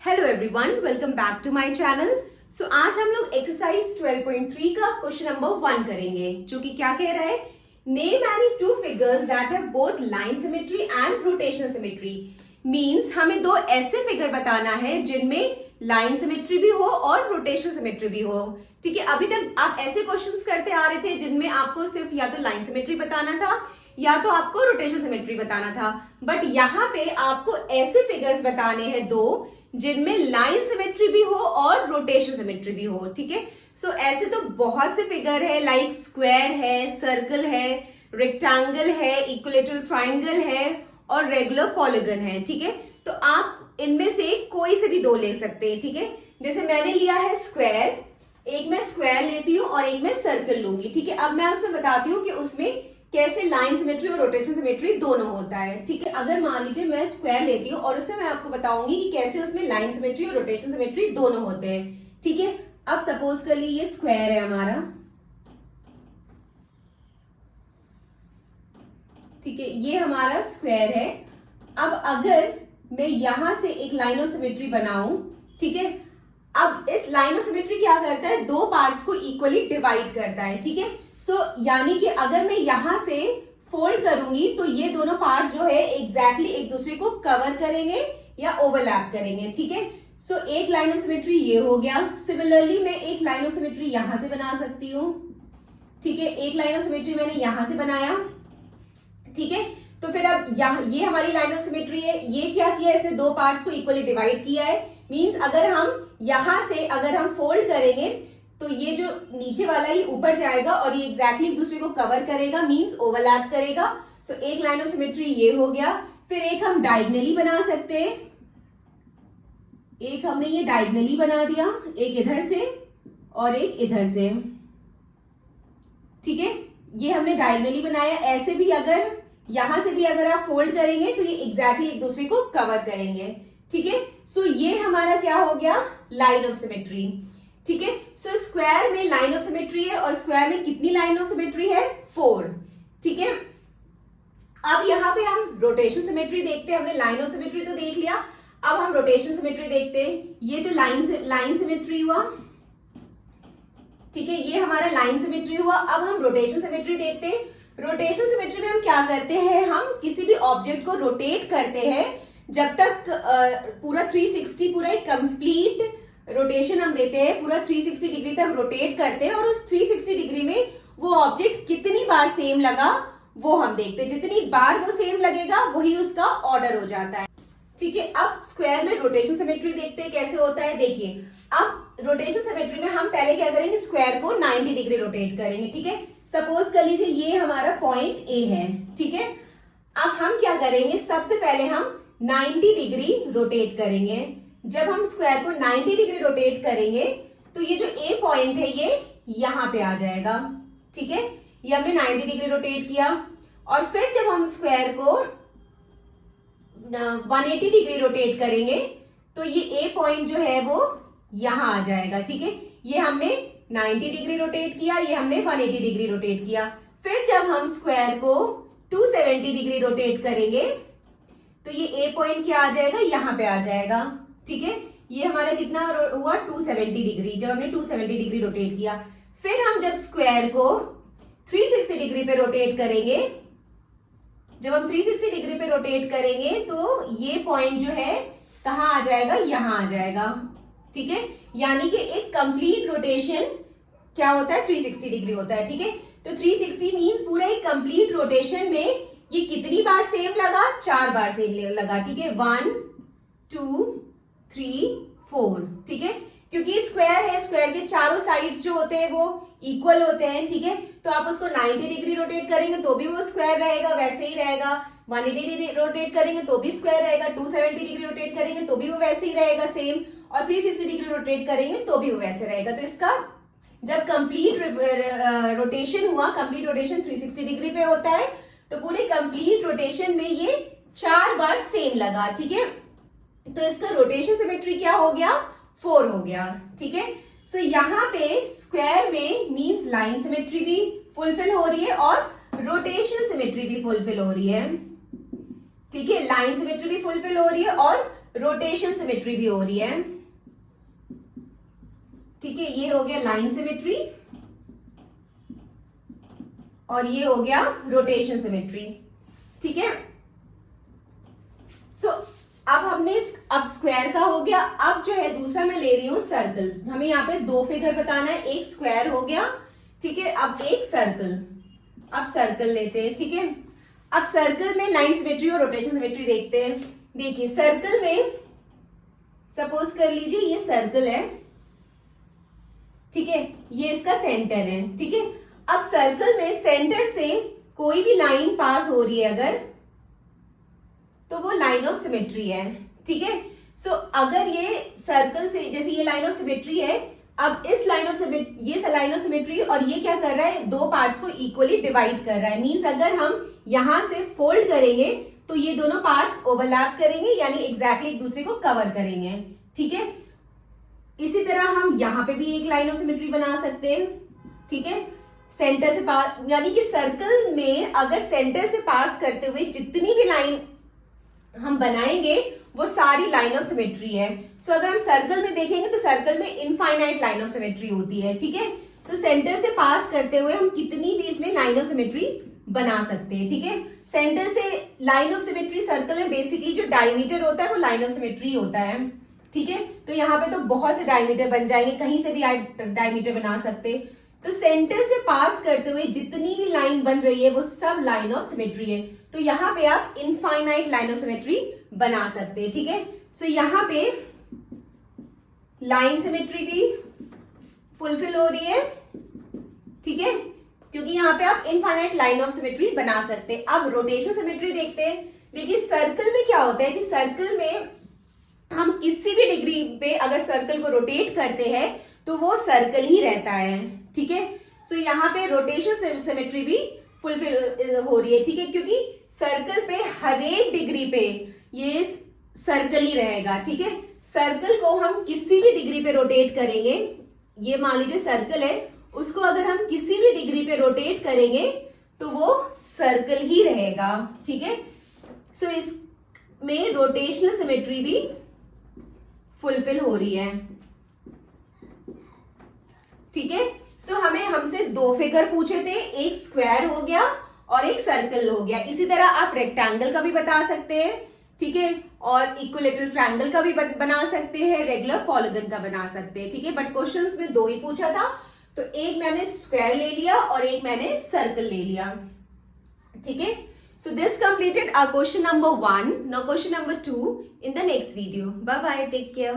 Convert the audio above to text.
Hello everyone, welcome back to my channel. So आज हम लोग एक्सरसाइज 12.3 का क्वेश्चन नंबर 1 करेंगे, जो कि क्या कह रहा है, name any two figures that have both line symmetry and rotational symmetry. Means हमें दो ऐसे फिगर बताना है जिनमें लाइन सिमेट्री भी हो और रोटेशनल सिमेट्री भी हो। ठीक है, अभी तक आप ऐसे क्वेश्चंस करते आ रहे थे जिनमें आपको सिर्फ या तो लाइन सिमेट्री बताना था या तो आपको रोटेशनल सिमेट्री बताना था, बट यहाँ पे आपको ऐसे फिगर्स बताने हैं दो जिनमें लाइन सिमेट्री भी हो और रोटेशनल सिमेट्री भी हो। ठीक है, सो ऐसे तो बहुत से फिगर है, लाइक स्क्वायर है, सर्कल है, रेक्टेंगल है, इक्विलेटरल ट्राइंगल है और रेगुलर पॉलीगन है। ठीक है, तो आप इनमें से कोई से भी दो ले सकते हैं। ठीक है, जैसे मैंने लिया है स्क्वायर, एक मैं स्क्वायर लेती हूँ और एक मैं सर्कल लूंगी। ठीक है, अब मैं उसमें बताती हूँ कि उसमें कैसे लाइन सिमेट्री और रोटेशन सिमेट्री दोनों होता है। ठीक है, अगर मान लीजिए मैं स्क्वायर लेती हूँ और उसमें मैं आपको बताऊंगी कि कैसे उसमें लाइन सिमेट्री और रोटेशन सिमेट्री दोनों होते हैं। ठीक है, अब सपोज कर लीजिए ये स्क्वायर है हमारा। ठीक है, ये हमारा स्क्वायर है। अब अगर मैं यहां से एक लाइन ऑफ सिमेट्री बनाऊं, ठीक है, अब इस लाइन ऑफ सिमेट्री क्या करता है, दो पार्ट्स को इक्वली डिवाइड करता है। ठीक है, सो यानी कि अगर मैं यहां से फोल्ड करूंगी तो ये दोनों पार्ट्स जो है एग्जैक्टली एक दूसरे को कवर करेंगे या ओवरलैप करेंगे। ठीक है, सो एक लाइन ऑफ सिमेट्री ये हो गया। सिमिलरली मैं एक लाइन ऑफ सिमेट्री यहां से बना सकती हूँ। ठीक है, एक लाइन ऑफ सिमेट्री मैंने यहां से बनाया। ठीक है, तो फिर अब ये हमारी लाइन ऑफ सिमेट्री है। ये क्या किया, इसने दो पार्ट्स को इक्वली डिवाइड किया है। मींस अगर हम यहां से अगर हम फोल्ड करेंगे तो ये जो नीचे वाला ही ऊपर जाएगा और ये एग्जैक्टली एक दूसरे को कवर करेगा, मींस ओवरलैप करेगा। सो एक लाइन ऑफ सिमेट्री ये हो गया। फिर एक हम डायगनली बना सकते हैं। एक हमने ये डायगनली बना दिया, एक इधर से और एक इधर से। ठीक है, ये हमने डायगनली बनाया। ऐसे भी अगर यहां से भी अगर आप फोल्ड करेंगे तो ये एग्जैक्टली एक दूसरे को कवर करेंगे। ठीक है, सो ये हमारा क्या हो गया, लाइन ऑफ सिमेट्री। ठीक है, सो स्क्वायर में लाइन ऑफ सिमेट्री है और स्क्वायर में कितनी लाइन ऑफ सिमेट्री है, 4। ठीक है, अब यहां पे हम रोटेशन सिमेट्री देखते हैं। हमने लाइन ऑफ सिमेट्री तो देख लिया, अब हम रोटेशन सिमेट्री देखते हैं। ये तो लाइन सिमेट्री हुआ। ठीक है, ये हमारा लाइन सिमेट्री हुआ। अब हम रोटेशन सिमेट्री देखते हैं। रोटेशन सिमेट्री में हम क्या करते हैं, हम किसी भी ऑब्जेक्ट को रोटेट करते हैं जब तक पूरा 360 पूरा एक कंप्लीट रोटेशन हम देते हैं, पूरा 360 डिग्री तक रोटेट करते हैं और उस 360 डिग्री में वो ऑब्जेक्ट कितनी बार सेम लगा वो हम देखते हैं। जितनी बार वो सेम लगेगा वही उसका ऑर्डर हो जाता है। ठीक है, अब स्क्वायर में रोटेशन सिमेट्री देखते हैं कैसे होता है। देखिए, अब रोटेशन सिमेट्री में हम पहले क्या करेंगे, स्क्वायर को 90 डिग्री रोटेट करेंगे। ठीक है, सपोज कर लीजिए ये हमारा पॉइंट ए है। ठीक है, अब हम क्या करेंगे, सबसे पहले हम 90 डिग्री रोटेट करेंगे। जब हम स्क्वायर को 90 डिग्री रोटेट करेंगे तो ये जो ए पॉइंट है ये यहां पे आ जाएगा। ठीक है, ये हमने 90 डिग्री रोटेट किया और फिर जब हम स्क्वायर को 180 डिग्री रोटेट करेंगे तो ये ए पॉइंट जो है वो यहां आ जाएगा। ठीक है, ये हमने 90 डिग्री रोटेट किया, ये हमने 180 डिग्री रोटेट किया। फिर जब हम स्क्वायर को 270 डिग्री रोटेट करेंगे तो ये ए पॉइंट क्या आ जाएगा, यहां पे आ जाएगा। ठीक है, ये हमारा कितना हुआ, 270 डिग्री। जब हमने 270 डिग्री रोटेट किया, फिर हम जब स्क्वायर को 360 डिग्री पे रोटेट करेंगे, जब हम 360 डिग्री पे रोटेट करेंगे तो ये पॉइंट जो है कहां आ जाएगा, यहां आ जाएगा। ठीक है, यानी कि एक कंप्लीट रोटेशन क्या होता है, 360 डिग्री होता है। ठीक है, तो 360 मींस पूरा एक कंप्लीट रोटेशन में ये कितनी बार सेम लगा, 4 बार सेम लगा। ठीक है, 1 2 3 4। ठीक है, क्योंकि स्क्वायर है, स्क्वायर के चारों साइड्स जो होते हैं वो इक्वल होते हैं। ठीक है, तो आप उसको 90 डिग्री रोटेट करेंगे तो भी वो स्क्वायर रहेगा, वैसे ही रहेगा। 180 डिग्री रोटेट करेंगे तो भी स्क्वायर रहेगा। 270 डिग्री रोटेट करेंगे तो भी वो वैसे ही रहेगा सेम, और 360 डिग्री रोटेट करेंगे तो भी वो वैसे रहेगा। तो इसका जब कंप्लीट रोटेशन हुआ, कंप्लीट रोटेशन 360 डिग्री पे होता है, तो पूरे कंप्लीट रोटेशन में ये 4 बार सेम लगा। ठीक है, तो इसका रोटेशन सिमेट्री क्या हो गया, 4 हो गया। ठीक है, सो यहाँ पे स्क्वायर में मींस लाइन सिमेट्री भी फुलफिल हो रही है और रोटेशनल सिमेट्री भी फुलफिल हो रही है। ठीक है, लाइन सिमेट्री भी फुलफिल हो रही है और रोटेशन सिमेट्री भी हो रही है, ठीक है। ये हो गया लाइन सिमेट्री और ये हो गया रोटेशन सिमेट्री, ठीक है। सो अब हमने अब स्क्वायर का हो गया। अब जो है दूसरा मैं ले रही हूं सर्कल। हमें यहाँ पे दो फिगर बताना है, एक स्क्वायर हो गया, ठीक है। अब एक सर्कल, अब सर्कल लेते हैं, ठीक है। अब सर्कल में लाइन सिमेट्री और रोटेशन सिमेट्री देखते हैं। देखिए सर्कल में सपोज कर लीजिए ये सर्कल है, ठीक है, ये इसका सेंटर है, ठीक है। अब सर्कल में सेंटर से कोई भी लाइन पास हो रही है अगर, तो वो लाइन ऑफ सिमेट्री है, ठीक है। सो अगर ये सर्कल से, जैसे ये लाइन ऑफ सिमेट्री है, अब इस लाइन ऑफ सिमेट्री, ये लाइन ऑफ सिमेट्री और ये क्या कर रहा है, दो पार्ट्स को इक्वली डिवाइड कर रहा है। मींस अगर हम यहां से फोल्ड करेंगे तो ये दोनों पार्ट्स ओवरलैप करेंगे, यानी एग्जैक्टली एक दूसरे को कवर करेंगे, ठीक है। इसी तरह हम यहां पे भी एक लाइन ऑफ सिमेट्री बना सकते हैं, ठीक है। सेंटर से पास, यानी कि सर्कल में अगर सेंटर से पास करते हुए जितनी भी लाइन हम बनाएंगे वो सारी लाइन ऑफ सिमेट्री है। सो अगर हम सर्कल में देखेंगे तो सर्कल में इनफाइनाइट लाइन ऑफ सिमेट्री होती है, ठीक है। सो सेंटर से पास करते हुए हम कितनी भी इसमें लाइन ऑफ सिमेट्री बना सकते हैं, ठीक है। सेंटर से लाइन ऑफ सिमेट्री सर्कल में बेसिकली जो डायमीटर होता है वो लाइन ऑफ सिमेट्री होता है, ठीक है। तो यहाँ पे तो बहुत से डायमीटर बन जाएंगे, कहीं से भी आप डायमीटर बना सकते हैं। तो सेंटर से पास करते हुए जितनी भी लाइन बन रही है वो सब लाइन ऑफ सिमेट्री है। तो यहाँ पे आप इनफाइनाइट लाइन ऑफ सिमेट्री बना सकते हैं, ठीक है। सो यहाँ पे लाइन सिमेट्री भी फुलफिल हो रही है, ठीक है, क्योंकि यहाँ पे आप इनफाइनाइट लाइन ऑफ सिमेट्री बना सकते हैं। अब रोटेशन सिमेट्री देखते हैं। देखिए सर्कल में क्या होता है कि सर्कल में हम किसी भी डिग्री पे अगर सर्कल को रोटेट करते हैं तो वो सर्कल ही रहता है, ठीक है। सो यहाँ पे रोटेशन सिमेट्री भी फुलफिल हो रही है, ठीक है, क्योंकि सर्कल पे हर एक डिग्री पे ये सर्कल ही रहेगा, ठीक है। सर्कल को हम किसी भी डिग्री पे रोटेट करेंगे, ये मान लीजिए सर्कल है, उसको अगर हम किसी भी डिग्री पे रोटेट करेंगे तो वो सर्कल ही रहेगा, ठीक है। सो इसमें रोटेशनल सिमेट्री भी फुलफिल हो रही है, ठीक है। सो हमें हमसे दो फिगर पूछे थे, एक स्क्वायर हो गया और एक सर्कल हो गया। इसी तरह आप रेक्टेंगल का भी बता सकते हैं, ठीक है, और इक्विलेटरल ट्रायंगल का भी बना सकते हैं, रेगुलर पॉलीगन का बना सकते हैं, ठीक है। बट क्वेश्चंस में दो ही पूछा था, तो एक मैंने स्क्वायर ले लिया और एक मैंने सर्कल ले लिया, ठीक है। So this completed our question number 1. Now question number 2 in the next video. Bye bye, take care.